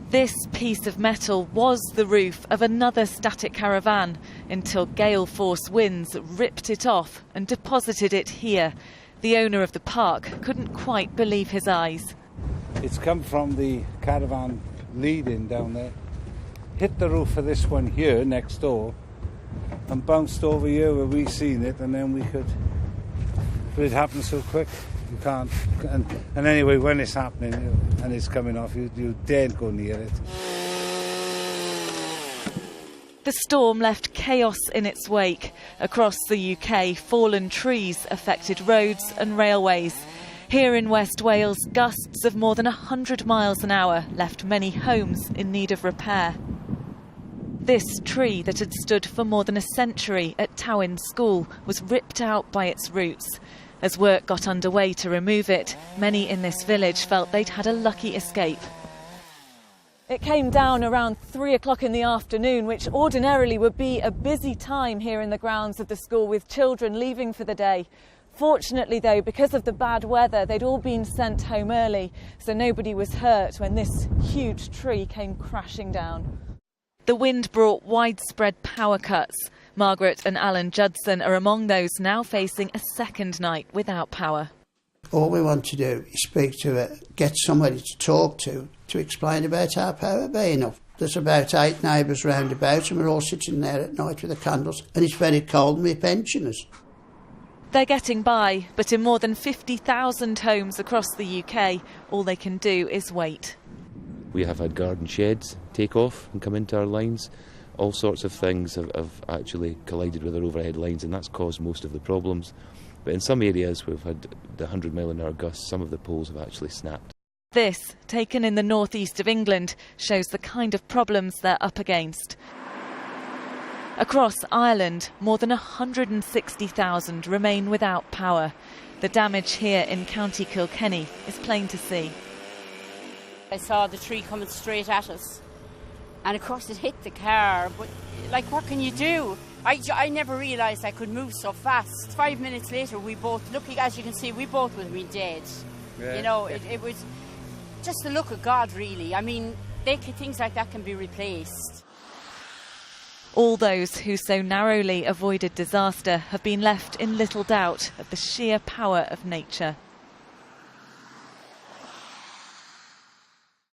This piece of metal was the roof of another static caravan until gale force winds ripped it off and deposited it here. The owner of the park couldn't quite believe his eyes. It's come from the caravan lead-in down there, hit the roof of this one here next door and bounced over here where we seen it, and then we could, but it happened so quick. You can't, and anyway, when it's happening and it's coming off, you daren't go near it. The storm left chaos in its wake. Across the UK, fallen trees affected roads and railways. Here in West Wales, gusts of more than 100 miles an hour left many homes in need of repair. This tree that had stood for more than a century at Towyn School was ripped out by its roots. As work got underway to remove it, many in this village felt they'd had a lucky escape. It came down around 3 o'clock in the afternoon, which ordinarily would be a busy time here in the grounds of the school with children leaving for the day. Fortunately, though, because of the bad weather, they'd all been sent home early, so nobody was hurt when this huge tree came crashing down. The wind brought widespread power cuts. Margaret and Alan Judson are among those now facing a second night without power. All we want to do is speak to it, get somebody to talk to explain about our power being off. There's about 8 neighbours round about and we're all sitting there at night with the candles, and it's very cold and we're pensioners. They're getting by, but in more than 50,000 homes across the UK, all they can do is wait. We have had garden sheds take off and come into our lines. All sorts of things have actually collided with our overhead lines, and that's caused most of the problems. But in some areas we've had the 100 mile an hour gusts, some of the poles have actually snapped. This, taken in the northeast of England, shows the kind of problems they're up against. Across Ireland, more than 160,000 remain without power. The damage here in County Kilkenny is plain to see. I saw the tree coming straight at us, and of course it hit the car, but like, what can you do? I never realised I could move so fast. 5 minutes later we both, looking as you can see, we both would have been dead. Yeah. You know, it was just the look of God, really. I mean, things like that can be replaced. All those who so narrowly avoided disaster have been left in little doubt of the sheer power of nature.